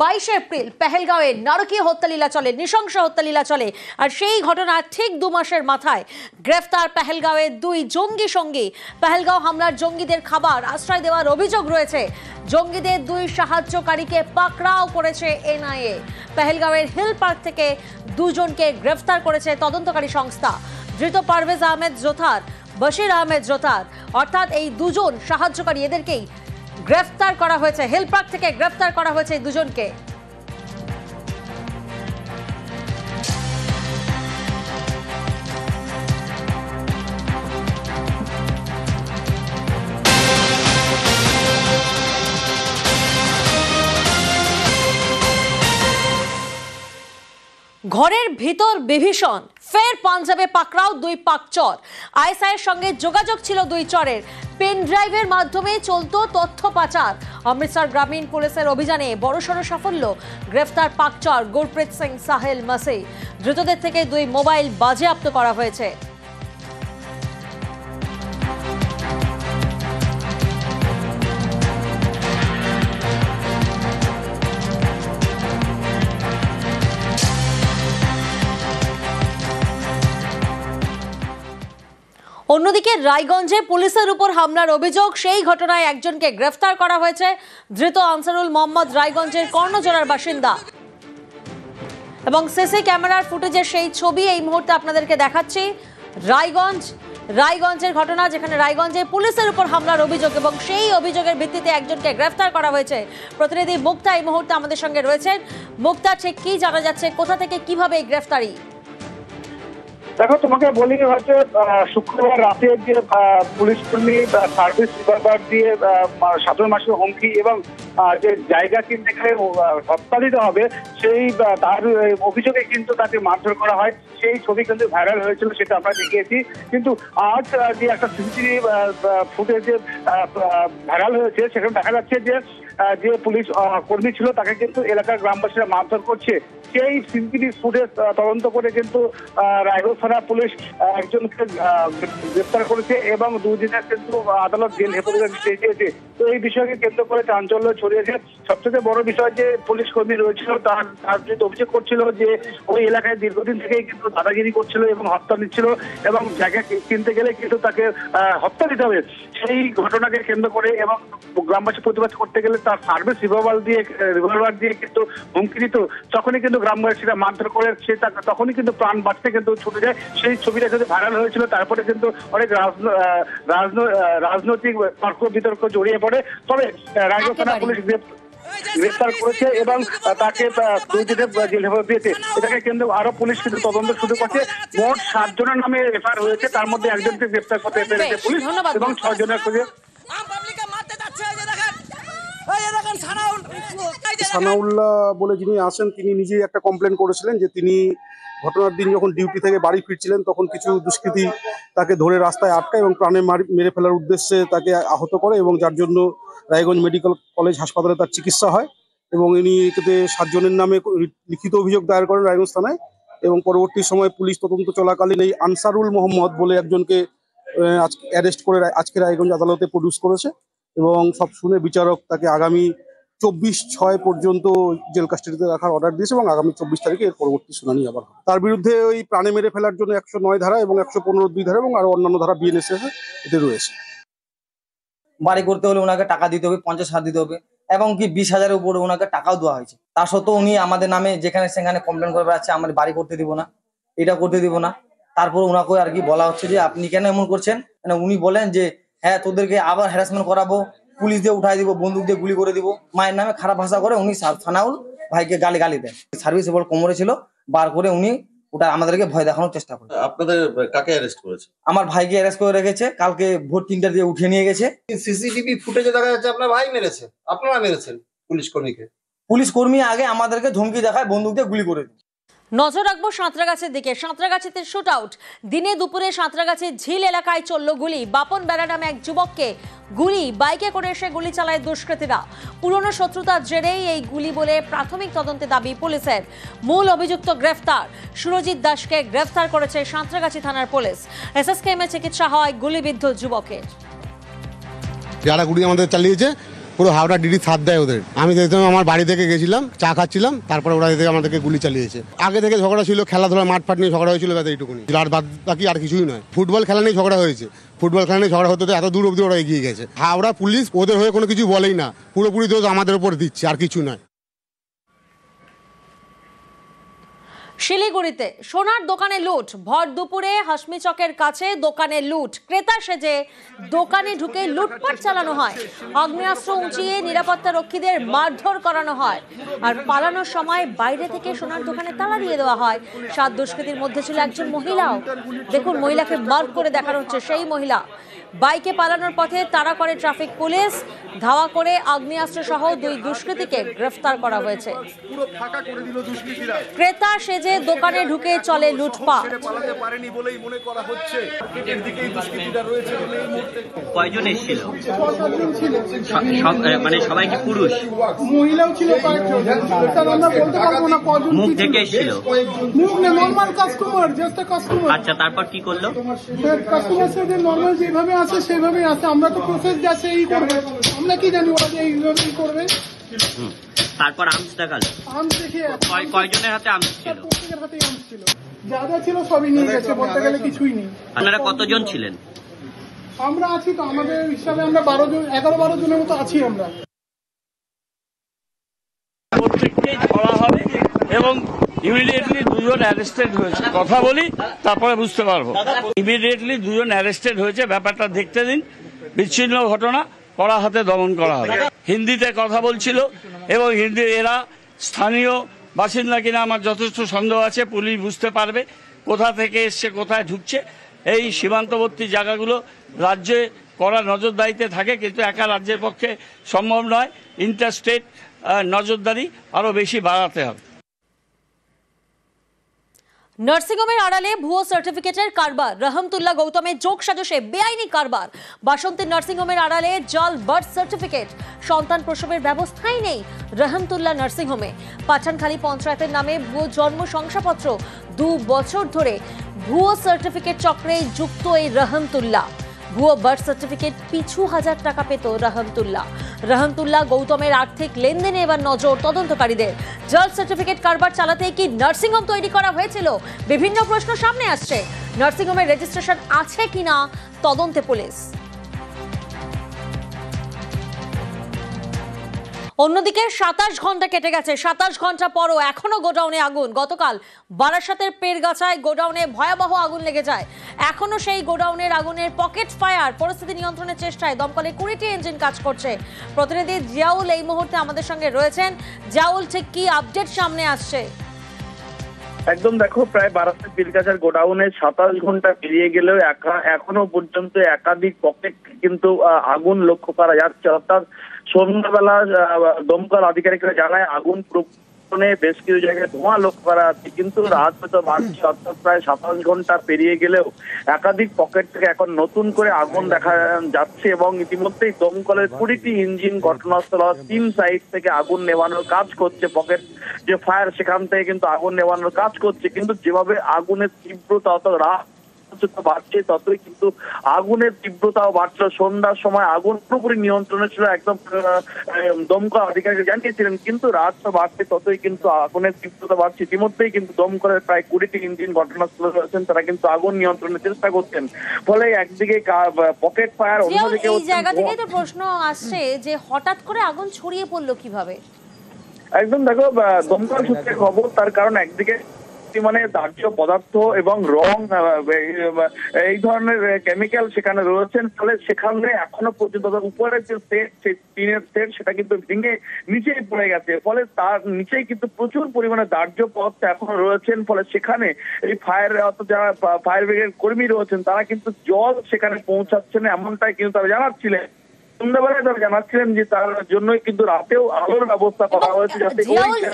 22 April পেহেলগাঁওয়ে নারকীয় হত্যালীলা চলে, নৃশংস হত্যালীলা চলে। আর সেই ঘটনার ঠিক 2 মাসের মাথায় গ্রেফতার পেহেলগাঁওয়ের 2 জঙ্গি সঙ্গী। পেহেলগাঁও হামলার জঙ্গিদের খাবার আশ্রয় দেওয়ার অভিযোগ রয়েছে। জঙ্গিদের 2 সাহায্যকারীকে পাকড়াও করেছে এনআইএ। পেহেলগাঁওয়ের হিল পার্ক থেকে 2 জনকে গ্রেফতার করেছে তদন্তকারী সংস্থা। ধৃত পারভেজ আহমেদ জোথার, বশির আহমেদ জোথার, অর্থাৎ এই 2 জন সাহায্যকারী, এদেরকেই গ্রেফতার করা হয়েছে। হিল পার্ক থেকে গ্রেফতার করা হয়েছে এই 2 জনকে। ঘরের ভিতর বিভীষণ, ফের পাঞ্জাবে পাকড়াও 2 পাকচর। আইএসআইয়ের সঙ্গে যোগাযোগ ছিল 2 চরের। পেন ড্রাইভের মাধ্যমে চলতো তথ্য পাচার। অমৃতসর গ্রামীণ পুলিশের অভিযানে বড়সড় সাফল্য। গ্রেফতার পাকচর গুরপ্রীত সিং, সাহেল মাসি। ধৃতদের থেকে 2 মোবাইল বাজেয়াপ্ত করা হয়েছে। অন্যদিকে রায়গঞ্জে পুলিশের উপর হামলার অভিযোগ, সেই ঘটনায় একজনকে গ্রেফতার করা হয়েছে। ধৃত আনসারুল মোহাম্মদ রায়গঞ্জের কর্ণজোড়ার বাসিন্দা এবং সিসি ক্যামেরার ফুটেজের সেই ছবি এই মুহূর্তে আপনাদেরকে দেখাচ্ছি। রায়গঞ্জের ঘটনা, যেখানে রায়গঞ্জে পুলিশের উপর হামলার অভিযোগ এবং সেই অভিযোগের ভিত্তিতে একজনকে গ্রেফতার করা হয়েছে। প্রতিনিধি মুক্তা এই মুহূর্তে আমাদের সঙ্গে রয়েছেন। মুক্তা, ঠিক কি জানা যাচ্ছে, কোথা থেকে কিভাবে এই গ্রেফতারি? দেখো, তোমাকে বলি হচ্ছে শুক্রবার রাতে যে পুলিশ কর্মী সার্ভিস রিভলভার দিয়ে সাধারণ মানুষের হুমকি এবং যে জায়গা কিনতে গেলে হত্যা দিতে হবে, সেই তার অভিযোগে কিন্তু তাকে মারধর করা হয়। সেই ছবি কিন্তু ভাইরাল হয়েছিল, সেটা আমরা দেখিয়েছি। কিন্তু আজ যে একটা সিসিটিভি ফুটেজে ভাইরাল হয়েছে, সেখানে দেখা যাচ্ছে যে পুলিশ কর্মী ছিল তাকে কিন্তু এলাকার গ্রামবাসীরা মারধর করছে। সেই সিসিটিভি ফুটেজ তদন্ত করে কিন্তু রায়গঞ্জ থানা পুলিশ একজনকে গ্রেফতার করেছে এবং 2 দিনের কিন্তু আদালত জেল হেফাজতে দিয়েছে। তো এই বিষয়কে কেন্দ্র করে চাঞ্চল্য ছড়িয়েছে। সবচেয়ে বড় বিষয় যে পুলিশ কর্মী রয়েছিল, তার অভিযোগ করছিল যে ওই এলাকায় দীর্ঘদিন থেকেই কিন্তু দাদাগিরি করছিল এবং হত্যা নিচ্ছিল এবং জায়গা কিনতে গেলে কিন্তু তাকে হত্যা দিতে হবে। সেই ঘটনাকে কেন্দ্র করে এবং গ্রামবাসী প্রতিবাদ করতে গেলে তার সার্ভিস রিভলভার দিয়ে কিন্তু হুমকি দিত। তখনই কিন্তু গ্রামবাসীরা মারধর করে তখনই কিন্তু প্রাণ বাঁচতে কিন্তু ছুটে যায়। সেই ছবিটা কিন্তু ভাইরাল হয়েছিল। তারপরে কিন্তু অনেক রাজনৈতিক তর্ক বিতর্ক জড়িয়ে পড়ে। তবে রায়গঞ্জ থানা পুলিশ গ্রেফতার করেছে এবং তাকে 2 দিনের জেল হেফাজতে দিয়েছে। এটাকে কেন্দ্র আরো পুলিশ কিন্তু তদন্ত শুরু করছে। মোট 7 জনের নামে এফআইআর হয়েছে, তার মধ্যে একজনকে গ্রেফতার করতে পেরেছে পুলিশ এবং 6 জনের খুঁজে। সানাউল্লাহ বলে যিনি আছেন, তিনি নিজেই একটা কমপ্লেন করেছিলেন যে তিনি ঘটনার দিন যখন ডিউটি থেকে বাড়ি ফিরছিলেন তখন কিছু দুষ্কৃতী তাকে ধরে রাস্তায় আটকায় এবং প্রাণে মেরে ফেলার উদ্দেশ্যে তাকে আহত করে এবং যার জন্য রায়গঞ্জ মেডিকেল কলেজ হাসপাতালে তার চিকিৎসা হয় এবং ইনি এতে 7 জনের নামে লিখিত অভিযোগ দায়ের করেন রায়গঞ্জ থানায়। এবং পরবর্তী সময় পুলিশ তদন্ত চলাকালীন এই আনসারুল মোহাম্মদ বলে একজনকে আজকে অ্যারেস্ট করে আজকে রায়গঞ্জ আদালতে প্রডিউস করেছে এবং সব শুনে বিচারক তাকে আগামী 24/6 পর্যন্ত জেল কাস্টাডিতে রাখার অর্ডার দিয়েছে এবং আগামী 24 তারিখে এর পরবর্তী শুনানি আবার হবে। তার বিরুদ্ধে ওই প্রাণে মেরে ফেলার জন্য 109 ধারা এবং 115(2) ধারা এবং আরো অন্যান্য ধারা বিএনএসএস এতে রয়েছে। বাড়ি করতে হলে ওনাকে টাকা দিতে হবে, 50,000 দিতে হবে এবং কি 20,000-এর উপরে ওনাকে টাকাও দেওয়া হয়েছে। তা সত্ত্বেও উনি আমাদের নামে যেখানে সেখানে কমপ্লেন করে বেড়াচ্ছে, আমার বাড়ি করতে দিব না, এটা করতে দিব না। তারপর ওনাকে আর কি বলা হচ্ছে যে আপনি কেন এমন করছেন। মানে উনি বলেন যে হ্যাঁ, তোদেরকে আবার হ্যারাসমেন্ট করাবো, পুলিশ দিয়ে উঠাই দিব, বন্দুক দিয়ে গুলি করে দিব। মায়ের নামে খারাপ ভাষা করে উনি সানাউল ভাইকে গালি দেন। সার্ভিস এবার কোমরে ছিল, বার করে উনি ওটা আমাদেরকে ভয় দেখানোর চেষ্টা করে। আপনাদের কাকে অ্যারেস্ট করেছে? আমার ভাইকে অ্যারেস্ট করে রেখেছে, কালকে ভোর 3টা দিয়ে উঠিয়ে নিয়ে গেছে। সিসিটিভি ফুটেজে দেখা যাচ্ছে আপনার ভাই মেরেছে, আপনারা মেরেছেন পুলিশ কর্মীকে। পুলিশ কর্মী আগে আমাদেরকে ধমকি দেখায়, বন্দুক দিয়ে গুলি করে দিই। নজর রাখবো সাঁতরাগাছির দিকে। সাঁতরাগাছিতে শুট আউট। দিনে দুপুরে সাঁতরাগাছির ঝিল এলাকায় চলল গুলি। বাপন বেড়া নামে এক যুবককে বাইকে করে এসে গুলি চালায় দুষ্কৃতীরা। পুরনো শত্রুতার জেরেই এই গুলি বলে প্রাথমিক তদন্তে দাবি পুলিশের। মূল অভিযুক্ত গ্রেফতার। সুরজিৎ দাসকে গ্রেফতার করেছে সাঁতরাগাছি থানার পুলিশ। এসএসকেএমে চিকিৎসা হয় গুলিবিদ্ধ যুবকের। যারা গুলি আমাদের চালিয়েছে পুরো হাওড়া ডিডি সাথ দেয় ওদের। আমি দেখতাম আমার বাড়ি থেকে গেছিলাম, চা খাচ্ছিলাম, তারপরে ওরা এদিকে আমাদেরকে গুলি চালিয়েছে। আগে থেকে ঝগড়া ছিল, খেলাধুলা মাঠ ফাট নিয়ে ঝগড়া হয়েছিল, ব্যাস এইটুকুনি, আর বাদ বাকি আর কিছুই নয়। ফুটবল খেলা নিয়ে ঝগড়া হয়েছে, ফুটবল খেলা নিয়ে ঝগড়া হতে এত দূর অব্দি ওরা এগিয়ে গেছে। হাওড়া পুলিশ ওদের হয়ে কোনো কিছু বলেই না, পুরোপুরি দোষ আমাদের উপর দিচ্ছে, আর কিছু নয়। শিলিগুড়িতে সোনার দোকানে লুট, ভর দুপুরে হাসমি চকের কাছে দোকানে লুট, ক্রেতা সেজে দোকানে ঢুকে লুটপাট চালানো হয়, আগ্নেয়াস্ত্র উঁচিয়ে নিরাপত্তা রক্ষীদের মারধর করানো হয়, আর পালানোর সময় বাইরে থেকে সোনার দোকানে তালা দিয়ে দেওয়া হয়। 7 দুষ্কৃতীর মধ্যে ছিল একজন মহিলাও। দেখুন, মহিলাকে মার্ক করে দেখানো হচ্ছে সেই মহিলা। বাইকে পালানোর পথে তাড়া করে ট্রাফিক পুলিশ, ধাওয়া করে আগ্নেয়াস্ত্র সহ 2 দুষ্কৃতীকে গ্রেফতার করা হয়েছে। ক্রেতা সেজে দোকানে ঢুকে চলে লুটপাট। কয়জন এসেছিল? মানে সবাই কি পুরুষ? মহিলাও ছিল কয়েকজন, আমরা বলতে পারবো না কজন। মুখ থেকে এসেছিল? মুখ না, নরমাল কাস্টমার, জাস্ট কাস্টমার। আচ্ছা, তারপর কি করলো? কাস্টমার সাথে নরমাল যেভাবে আছে সেভাবেই আছে। আমরা তো প্রসেস যাচ্ছে এই করবে, আমরা কি জানি ওরা যে এইভাবেই করবে। তারপর আর্মস দেখালো? আর্মস দেখে কয়জনের হাতে আর্মস ছিল? প্রত্যেকের হাতেই আর্মস ছিল, যা যা ছিল সবই নিয়ে গেছে, বলতে গেলে কিছুই নেই। আপনারা কতজন ছিলেন? আমরা আছি তো, আমাদের হিসাবে আমরা 11-12 জনের মতো আছি আমরা। প্রত্যেককেই ধরা হবে এবং ইমিডিয়েটলি 2 জন অ্যারেস্টেড হয়েছে। কথা বলি, তারপরে বুঝতে পারবো। ইমিডিয়েটলি 2 জন অ্যারেস্টেড হয়েছে, ব্যাপারটা দেখতে দিন। বিচ্ছিন্ন ঘটনা, কড়া হাতে দমন করা হবে। হিন্দিতে কথা বলছিল এবং হিন্দি এরা স্থানীয় বাসিন্দা কিনা আমার যথেষ্ট সন্দেহ আছে। পুলিশ বুঝতে পারবে কোথা থেকে এসছে, কোথায় ঢুকছে। এই সীমান্তবর্তী জায়গাগুলো রাজ্যে কড়া নজরদারিতে থাকে, কিন্তু একা রাজ্যের পক্ষে সম্ভব নয়। ইন্টারস্টেট নজরদারি আরও বেশি বাড়াতে হবে। নার্সিংহোমের আড়ালে ভুয়ো সার্টিফিকেটের কারবার, রহমতুল্লাহ গৌতমের যোগ সাজসে বেআইনি কারবার। বাসন্তীর নার্সিংহোমের আড়ালে জাল বার্থ সার্টিফিকেট, সন্তান প্রসবের ব্যবস্থাই নেই রহমতুল্লাহ নার্সিংহোমে। পাঠানখালী পঞ্চায়েতের নামে ভুয়ো জন্ম শংসাপত্র, 2 বছর ধরে ভুয়ো সার্টিফিকেট চক্রে যুক্ত এই রহমতুল্লাহ। ভুয়ো বার্থ সার্টিফিকেট পিছু 1000 টাকা পেত রহমতুল্লাহ গৌতমের আর্থিক লেনদেনে এবার নজর তদন্তকারীদের। জাল সার্টিফিকেট কারবার চালাতে কি নার্সিংহোম তৈরি করা হয়েছিল? বিভিন্ন প্রশ্ন সামনে আসছে। নার্সিংহোমের রেজিস্ট্রেশন আছে কিনা তদন্তে পুলিশ। অন্যদিকে 27 ঘন্টা কেটে গেছে, 27 ঘন্টা পরও এখনো গোডাউনে আগুন। গতকাল বারাসাতের পেরগাছায় গোডাউনে ভয়াবহ আগুন লেগে যায়। এখনো সেই গোডাউনের আগুনের পকেট ফায়ার। পরিস্থিতি নিয়ন্ত্রণের চেষ্টায় দমকলের 20টি ইঞ্জিন কাজ করছে। প্রতিনিধি জিয়াউল এই মুহূর্তে আমাদের সঙ্গে রয়েছেন। জিয়াউল, ঠিক কি আপডেট সামনে আসছে? একদম দেখো, প্রায় বারাসাত পীরগাছার গোডাউনে 27 ঘন্টা পেরিয়ে গেলেও এখনো পর্যন্ত একাধিক পকেট কিন্তু আগুন লক্ষ্য করা যাচ্ছে। অর্থাৎ সন্ধ্যাবেলা দমকল আধিকারিকরা জানায় আগুন বেশ কিছু জায়গায় ধোঁয়া লক্ষ্য করা যাচ্ছে, কিন্তু রাত হয়তো বাড়ছে। অর্থাৎ প্রায় 27 ঘন্টা পেরিয়ে গেলেও একাধিক পকেট থেকে এখন নতুন করে আগুন দেখা যাচ্ছে এবং ইতিমধ্যেই দমকলের 20টি ইঞ্জিন ঘটনাস্থল 3 সাইড থেকে আগুন নেভানোর কাজ করছে। পকেট যে ফায়ার, সেখান থেকে কিন্তু আগুন নেভানোর কাজ করছে, কিন্তু যেভাবে আগুনের তীব্রতা অত রাত বাড়ছে ততই কিন্তু আগুনের তীব্রতাও বাড়ছিল। সন্ধ্যার সময় আগুন পুরোপুরি নিয়ন্ত্রণে ছিল, একদম দমকল আধিকারিক জানিয়েছিলেন, কিন্তু রাত বাড়ছে ততই কিন্তু আগুনের তীব্রতা বাড়ছে। ইতিমধ্যেই কিন্তু দমকলের প্রায় 20টি ইঞ্জিন ঘটনাস্থলে রয়েছেন, তারা কিন্তু আগুন নিয়ন্ত্রণের চেষ্টা করছেন। ফলে একদিকে পকেট ফায়ার, অন্যদিকে এই জায়গা থেকেই তো প্রশ্ন আসছে যে হঠাৎ করে আগুন ছড়িয়ে পড়লো কিভাবে? একদম দেখো, দমকল সূত্রে খবর, তার কারণ একদিকে মানে দাহ্য পদার্থ এবং রং, এই ধরনের কেমিক্যাল সেখানে রয়েছেন। ফলে সেখানে এখনো পর্যন্ত উপরে যে সেট, টিনের সেট, সেটা কিন্তু ভেঙে নিচেই পড়ে গেছে। ফলে তার নিচেই কিন্তু প্রচুর পরিমাণে দাহ্য পদার্থ এখনো রয়েছেন। ফলে সেখানে এই ফায়ার, যারা ফায়ার ব্রিগেড কর্মী রয়েছেন, তারা কিন্তু জল সেখানে পৌঁছাচ্ছে না, এমনটাই কিন্তু তারা জানাচ্ছিলেন। সন্ধ্যাবেলায় তারা জানাচ্ছিলেন যে তার জন্যই কিন্তু রাতেও আলোর ব্যবস্থা করা হয়েছে, যাতে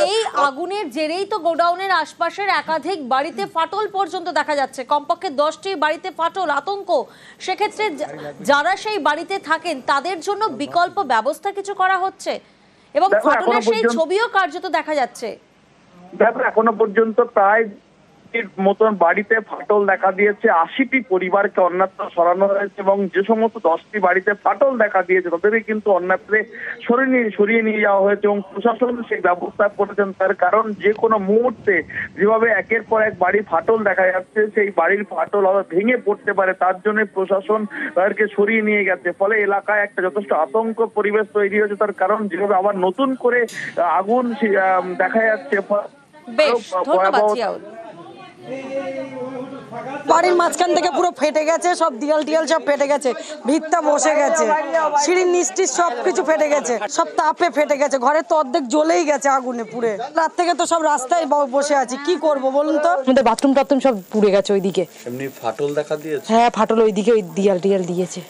এই আগুনের জেরেই তো গোডাউনের আশপাশের একাধিক বাড়িতে ফাটল পর্যন্ত দেখা যাচ্ছে। কমপক্ষে 10টি বাড়িতে ফাটল, আতঙ্ক। সেক্ষেত্রে যারা সেই বাড়িতে থাকেন তাদের জন্য বিকল্প ব্যবস্থা কিছু করা হচ্ছে এবং ফাটলের সেই ছবিও কার্যত দেখা যাচ্ছে। এখনো পর্যন্ত প্রায় 60টির মতন বাড়িতে ফাটল দেখা দিয়েছে। 80টি পরিবারকে অন্যত্র সরানো হয়েছে এবং যে সমস্ত 10টি বাড়িতে ফাটল দেখা দিয়েছে তাদেরকে কিন্তু অন্যত্রে সরিয়ে নিয়ে যাওয়া হয়েছে এবং প্রশাসন সেই ব্যবস্থা করেছেন। তার কারণ যে কোনো মুহূর্তে যেভাবে একের পর এক বাড়ি ফাটল দেখা যাচ্ছে, সেই বাড়ির ফাটল আবার ভেঙে পড়তে পারে, তার জন্য প্রশাসন তাদেরকে সরিয়ে নিয়ে গেছে। ফলে এলাকায় একটা যথেষ্ট আতঙ্ক পরিবেশ তৈরি হয়েছে। তার কারণ যেভাবে আবার নতুন করে আগুন দেখা যাচ্ছে। বেশ, ধন্যবাদ জিয়াউল। বাড়ির মাঝখান থেকে পুরো ফেটে গেছে, সব দিয়াল টিয়াল সব ফেটে গেছে, ভিতটা বসে গেছে, সিঁড়ির নিচটি সবকিছু ফেটে গেছে, সব তাপে ফেটে গেছে, ঘরের তো অর্ধেক জ্বলেই গেছে আগুনে পুড়ে। রাত থেকে তো সব রাস্তায় বসে আছি, কি করব বলুন তো। আমাদের বাথরুম টাথরুম সব পুড়ে গেছে ওইদিকে। এমনি ফাটল দেখা দিয়েছে? হ্যাঁ, ফাটল ওইদিকে, ওই দিয়াল টিয়াল দিয়েছে।